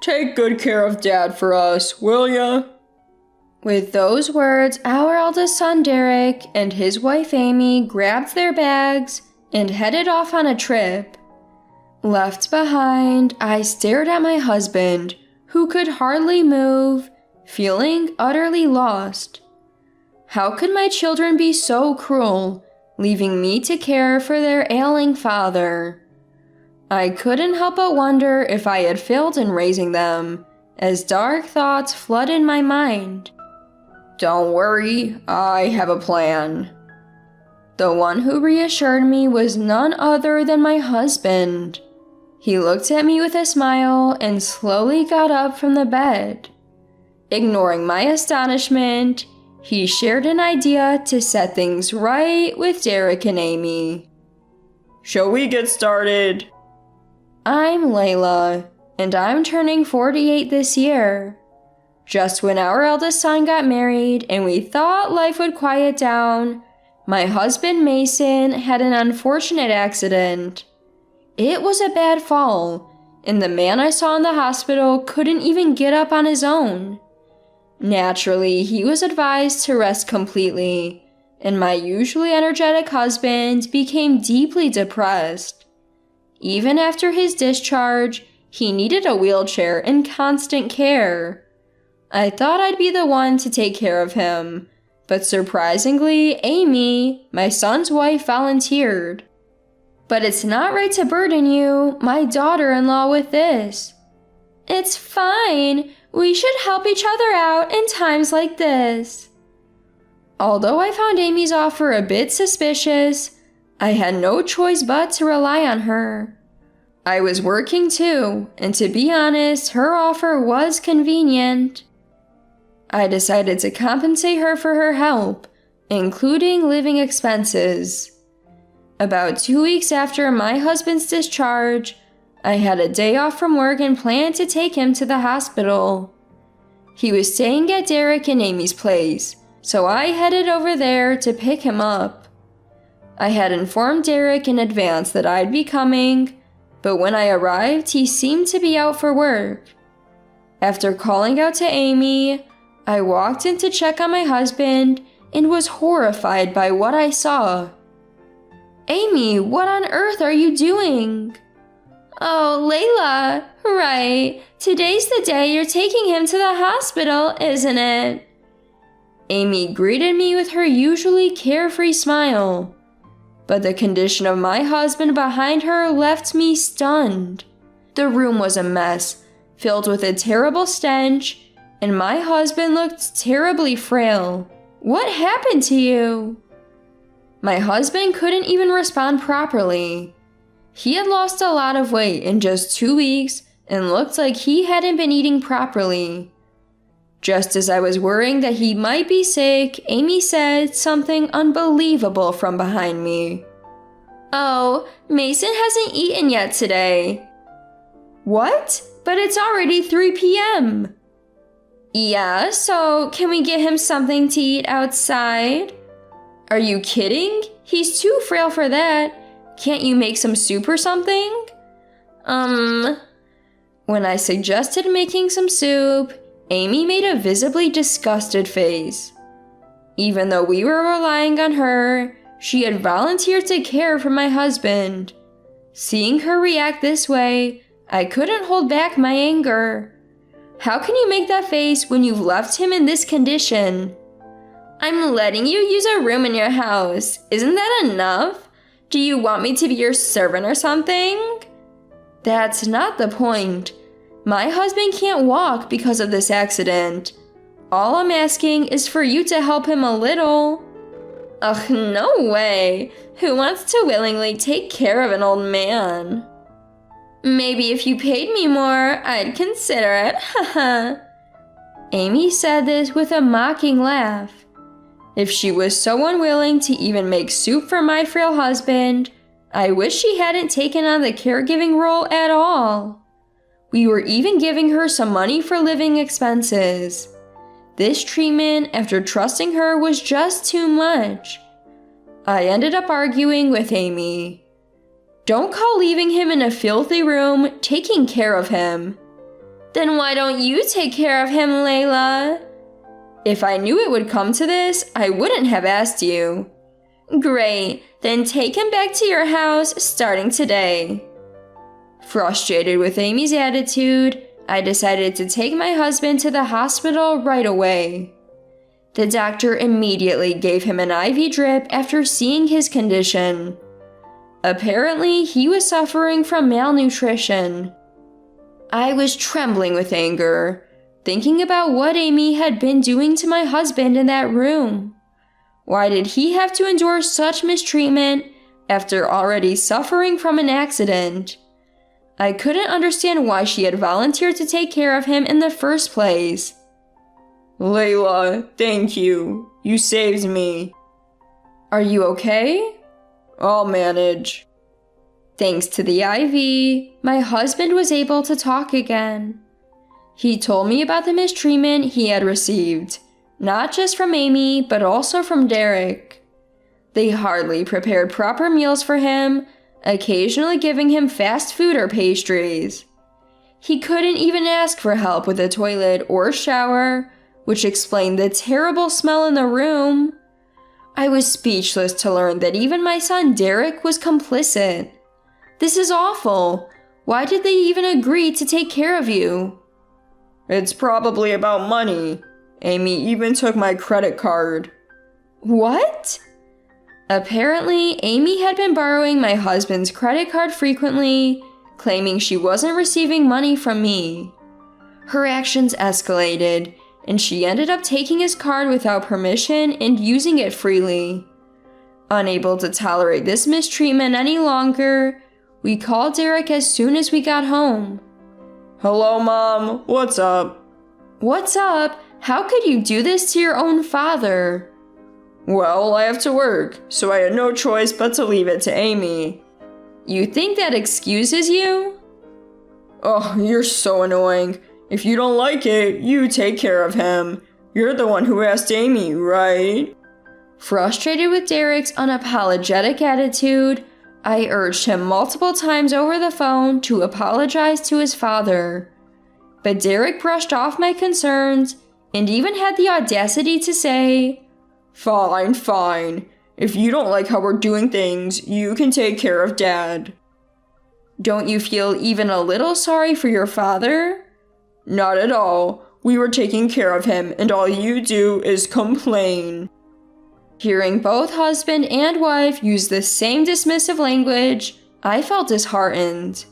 Take good care of Dad for us, will ya?" With those words, our eldest son Derek and his wife Amy grabbed their bags and headed off on a trip. Left behind, I stared at my husband, who could hardly move, feeling utterly lost. How could my children be so cruel, leaving me to care for their ailing father? I couldn't help but wonder if I had failed in raising them, as dark thoughts flooded my mind. "Don't worry, I have a plan." The one who reassured me was none other than my husband. He looked at me with a smile and slowly got up from the bed. Ignoring my astonishment, he shared an idea to set things right with Derek and Amy. "Shall we get started?" I'm Layla, and I'm turning 48 this year. Just when our eldest son got married and we thought life would quiet down, my husband Mason had an unfortunate accident. It was a bad fall, and the man I saw in the hospital couldn't even get up on his own. Naturally, he was advised to rest completely, and my usually energetic husband became deeply depressed. Even after his discharge, he needed a wheelchair and constant care. I thought I'd be the one to take care of him, but surprisingly, Amy, my son's wife, volunteered. "But it's not right to burden you, my daughter-in-law, with this." "It's fine. We should help each other out in times like this." Although I found Amy's offer a bit suspicious, I had no choice but to rely on her. I was working too, and to be honest, her offer was convenient. I decided to compensate her for her help, including living expenses. About 2 weeks after my husband's discharge, I had a day off from work and planned to take him to the hospital. He was staying at Derek and Amy's place, so I headed over there to pick him up. I had informed Derek in advance that I'd be coming, but when I arrived, he seemed to be out for work. After calling out to Amy, I walked in to check on my husband and was horrified by what I saw. "Amy, what on earth are you doing?" "Oh, Layla, right. Today's the day you're taking him to the hospital, isn't it?" Amy greeted me with her usually carefree smile, but the condition of my husband behind her left me stunned. The room was a mess, filled with a terrible stench, and my husband looked terribly frail. "What happened to you?" My husband couldn't even respond properly. He had lost a lot of weight in just 2 weeks and looked like he hadn't been eating properly. Just as I was worrying that he might be sick, Amy said something unbelievable from behind me. "Oh, Mason hasn't eaten yet today." "What? But it's already 3 p.m. "Yeah, so can we get him something to eat outside?" "Are you kidding? He's too frail for that. Can't you make some soup or something?" When I suggested making some soup, Amy made a visibly disgusted face. Even though we were relying on her, she had volunteered to care for my husband. Seeing her react this way, I couldn't hold back my anger. How can you make that face when you've left him in this condition? "I'm letting you use a room in your house. Isn't that enough? Do you want me to be your servant or something?" "That's not the point. My husband can't walk because of this accident. All I'm asking is for you to help him a little." "Ugh, no way. Who wants to willingly take care of an old man?" "Maybe if you paid me more, I'd consider it, haha." Amy said this with a mocking laugh. If she was so unwilling to even make soup for my frail husband, I wish she hadn't taken on the caregiving role at all. We were even giving her some money for living expenses. This treatment, after trusting her, was just too much. I ended up arguing with Amy. "Don't call leaving him in a filthy room taking care of him. Then why don't you take care of him, Layla? If I knew it would come to this, I wouldn't have asked you. Great, then take him back to your house starting today. Frustrated with Amy's attitude, I decided to take my husband to the hospital right away. The doctor immediately gave him an IV drip after seeing his condition. Apparently, he was suffering from malnutrition. I was trembling with anger, thinking about what Amy had been doing to my husband in that room. Why did he have to endure such mistreatment after already suffering from an accident? I couldn't understand why she had volunteered to take care of him in the first place. Layla, thank you. You saved me. Are you okay? I'll manage. Thanks to the IV, my husband was able to talk again. He told me about the mistreatment he had received, not just from Amy, but also from Derek. They hardly prepared proper meals for him, occasionally giving him fast food or pastries. He couldn't even ask for help with the toilet or shower, which explained the terrible smell in the room. I was speechless to learn that even my son Derek was complicit. This is awful. Why did they even agree to take care of you? It's probably about money. Amy even took my credit card. What? Apparently, Amy had been borrowing my husband's credit card frequently, claiming she wasn't receiving money from me. Her actions escalated, and she ended up taking his card without permission and using it freely. Unable to tolerate this mistreatment any longer, we called Derek as soon as we got home. Hello, Mom. What's up? What's up? How could you do this to your own father? Well, I have to work, so I had no choice but to leave it to Amy. You think that excuses you? Oh, you're so annoying. If you don't like it, you take care of him. You're the one who asked Amy, right? Frustrated with Derek's unapologetic attitude, I urged him multiple times over the phone to apologize to his father. But Derek brushed off my concerns and even had the audacity to say, Fine, fine. If you don't like how we're doing things, you can take care of Dad. Don't you feel even a little sorry for your father? Not at all. We were taking care of him, and all you do is complain. Hearing both husband and wife use the same dismissive language, I felt disheartened.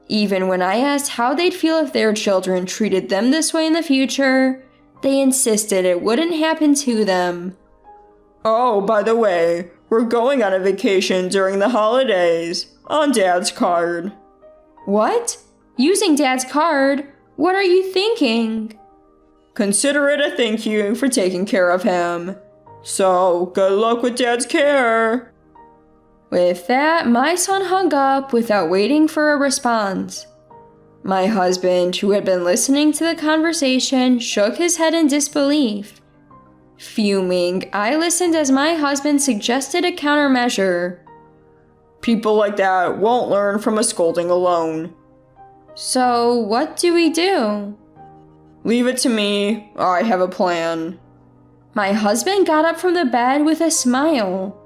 Even when I asked how they'd feel if their children treated them this way in the future, they insisted it wouldn't happen to them. Oh, by the way, we're going on a vacation during the holidays, on Dad's card. What? Using Dad's card? What are you thinking? Consider it a thank you for taking care of him. So, good luck with Dad's care. With that, my son hung up without waiting for a response. My husband, who had been listening to the conversation, shook his head in disbelief. Fuming, I listened as my husband suggested a countermeasure. People like that won't learn from a scolding alone. So, what do we do? Leave it to me. I have a plan. My husband got up from the bed with a smile.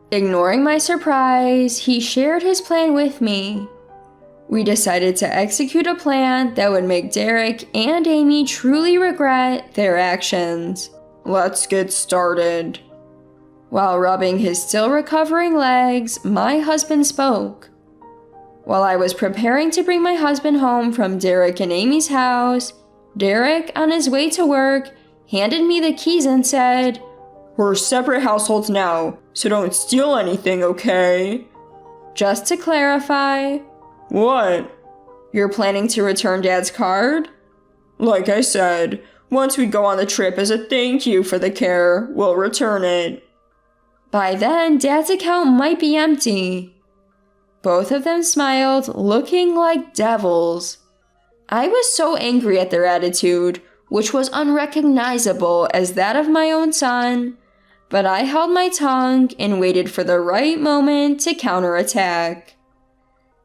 Ignoring my surprise, he shared his plan with me. We decided to execute a plan that would make Derek and Amy truly regret their actions. Let's get started. While rubbing his still recovering legs, my husband spoke. While I was preparing to bring my husband home from Derek and Amy's house, Derek, on his way to work, handed me the keys and said, We're separate households now, so don't steal anything, okay? Just to clarify. What? You're planning to return Dad's card? Like I said, once we go on the trip as a thank you for the care, we'll return it. By then, Dad's account might be empty. Both of them smiled, looking like devils. I was so angry at their attitude, which was unrecognizable as that of my own son, but I held my tongue and waited for the right moment to counterattack.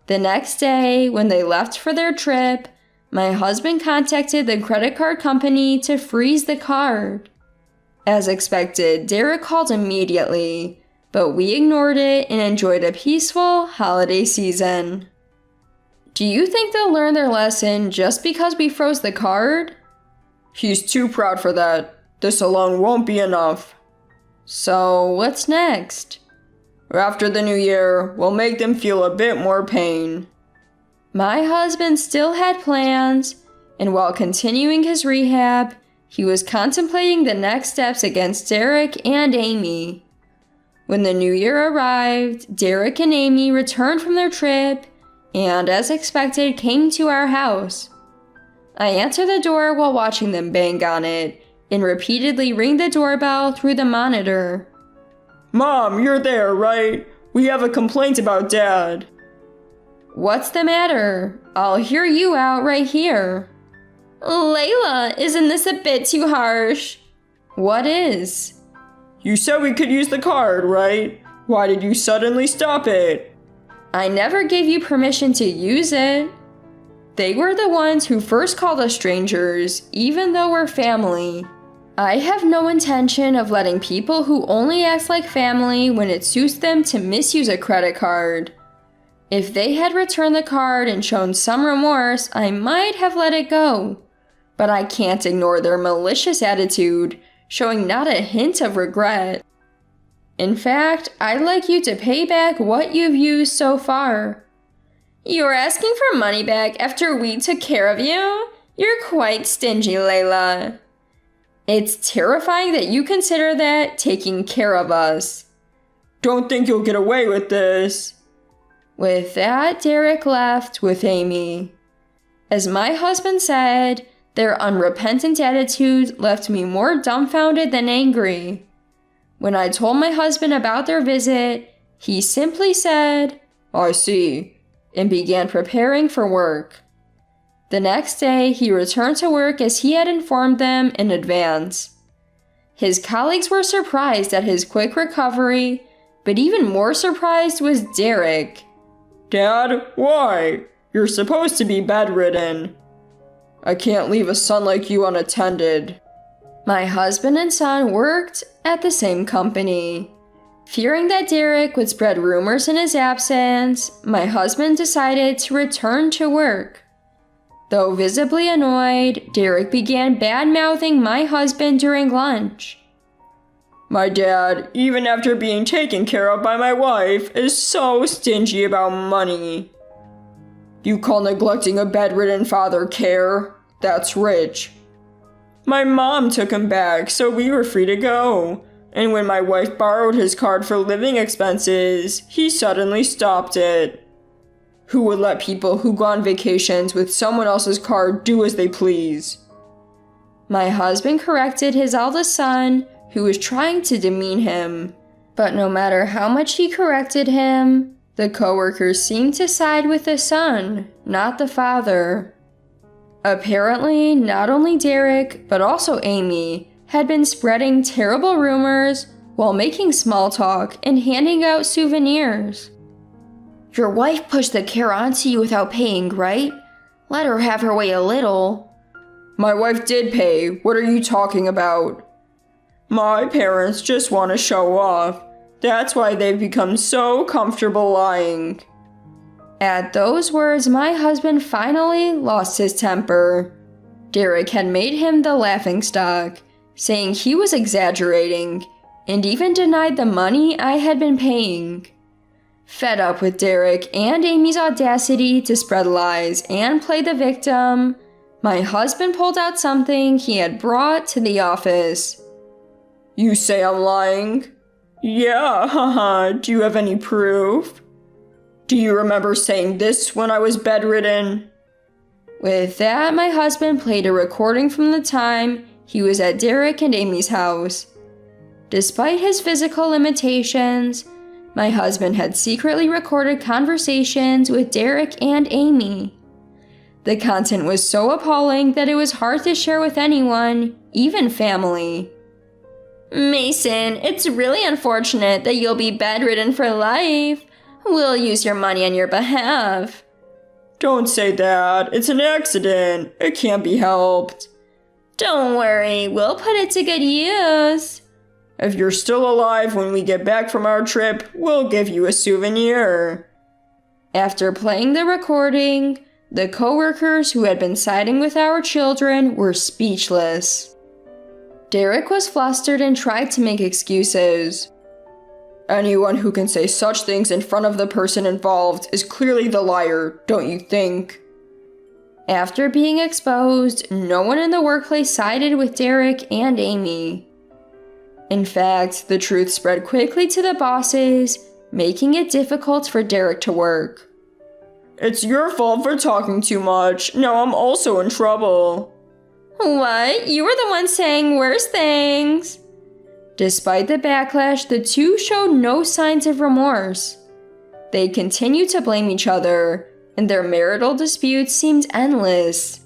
The next day, when they left for their trip, My husband contacted the credit card company to freeze the card. As expected, Derek called immediately, but we ignored it and enjoyed a peaceful holiday season. Do you think they'll learn their lesson just because we froze the card? He's too proud for that. This alone won't be enough. So, what's next? After the new year, we'll make them feel a bit more pain. My husband still had plans, and while continuing his rehab, he was contemplating the next steps against Derek and Amy. When the new year arrived, Derek and Amy returned from their trip and, as expected, came to our house. I answered the door while watching them bang on it and repeatedly ring the doorbell through the monitor. Mom, you're there, right? We have a complaint about Dad. What's the matter? I'll hear you out right here. Layla, isn't this a bit too harsh? What is? You said we could use the card, right? Why did you suddenly stop it? I never gave you permission to use it. They were the ones who first called us strangers, even though we're family. I have no intention of letting people who only act like family when it suits them to misuse a credit card. If they had returned the card and shown some remorse, I might have let it go. But I can't ignore their malicious attitude, showing not a hint of regret. In fact, I'd like you to pay back what you've used so far. You're asking for money back after we took care of you? You're quite stingy, Layla. It's terrifying that you consider that taking care of us. Don't think you'll get away with this. With that, Derek left with Amy. As my husband said, their unrepentant attitude left me more dumbfounded than angry. When I told my husband about their visit, he simply said, I see, and began preparing for work. The next day, he returned to work as he had informed them in advance. His colleagues were surprised at his quick recovery, but even more surprised was Derek. Dad, why? You're supposed to be bedridden. I can't leave a son like you unattended. My husband and son worked at the same company. Fearing that Derek would spread rumors in his absence, my husband decided to return to work. Though visibly annoyed, Derek began bad-mouthing my husband during lunch. My dad, even after being taken care of by my wife, is so stingy about money. You call neglecting a bedridden father care? That's rich. My mom took him back, so we were free to go. And when my wife borrowed his card for living expenses, he suddenly stopped it. Who would let people who go on vacations with someone else's card do as they please? My husband corrected his eldest son, who was trying to demean him. But no matter how much he corrected him, the coworkers seemed to side with the son, not the father. Apparently, not only Derek, but also Amy, had been spreading terrible rumors while making small talk and handing out souvenirs. Your wife pushed the care onto you without paying, right? Let her have her way a little. My wife did pay. What are you talking about? My parents just want to show off. That's why they've become so comfortable lying. At those words, my husband finally lost his temper. Derek had made him the laughingstock, saying he was exaggerating, and even denied the money I had been paying. Fed up with Derek and Amy's audacity to spread lies and play the victim, my husband pulled out something he had brought to the office. You say I'm lying? Yeah, haha. Do you have any proof? Do you remember saying this when I was bedridden? With that, my husband played a recording from the time he was at Derek and Amy's house. Despite his physical limitations, my husband had secretly recorded conversations with Derek and Amy. The content was so appalling that it was hard to share with anyone, even family. Mason, it's really unfortunate that you'll be bedridden for life. We'll use your money on your behalf. Don't say that. It's an accident. It can't be helped. Don't worry, we'll put it to good use. If you're still alive when we get back from our trip, we'll give you a souvenir. After playing the recording, the coworkers who had been siding with our children were speechless. Derek was flustered and tried to make excuses. Anyone who can say such things in front of the person involved is clearly the liar, don't you think? After being exposed, no one in the workplace sided with Derek and Amy. In fact, the truth spread quickly to the bosses, making it difficult for Derek to work. It's your fault for talking too much. Now I'm also in trouble. What? You were the one saying worse things. Despite the backlash, the two showed no signs of remorse. They continued to blame each other, and their marital disputes seemed endless.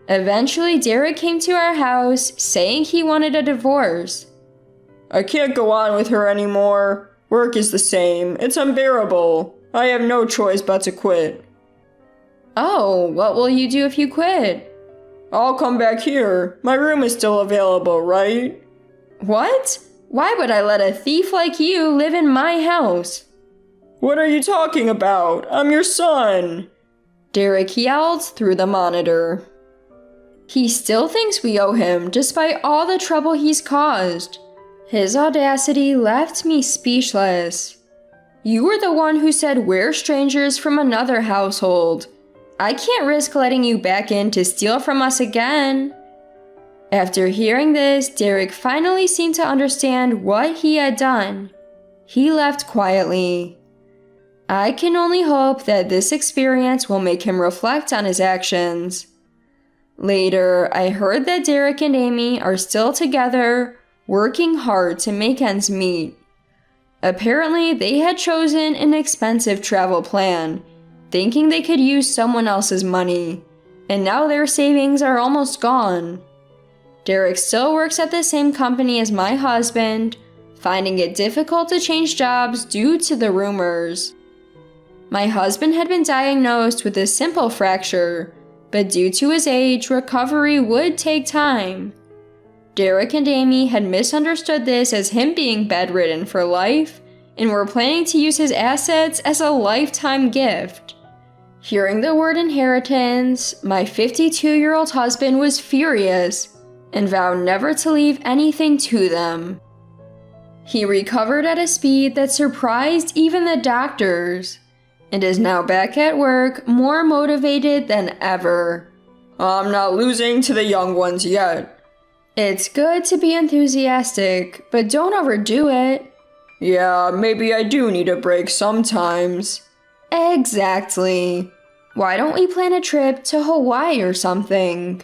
Eventually, Derek came to our house, saying he wanted a divorce. I can't go on with her anymore. Work is the same. It's unbearable. I have no choice but to quit. Oh, what will you do if you quit? I'll come back here. My room is still available, right? What? Why would I let a thief like you live in my house? What are you talking about? I'm your son. Derek yelled through the monitor. He still thinks we owe him, despite all the trouble he's caused. His audacity left me speechless. You were the one who said we're strangers from another household. I can't risk letting you back in to steal from us again. After hearing this, Derek finally seemed to understand what he had done. He left quietly. I can only hope that this experience will make him reflect on his actions. Later, I heard that Derek and Amy are still together, working hard to make ends meet. Apparently, they had chosen an expensive travel plan, thinking they could use someone else's money, and now their savings are almost gone. Derek still works at the same company as my husband, finding it difficult to change jobs due to the rumors. My husband had been diagnosed with a simple fracture, but due to his age, recovery would take time. Derek and Amy had misunderstood this as him being bedridden for life and were planning to use his assets as a lifetime gift. Hearing the word inheritance, my 52-year-old husband was furious and vowed never to leave anything to them. He recovered at a speed that surprised even the doctors, and is now back at work, more motivated than ever. I'm not losing to the young ones yet. It's good to be enthusiastic, but don't overdo it. Yeah, maybe I do need a break sometimes. Exactly. Why don't we plan a trip to Hawaii or something?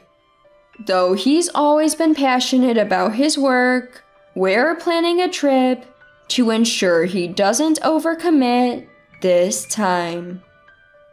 Though he's always been passionate about his work, we're planning a trip to ensure he doesn't overcommit this time.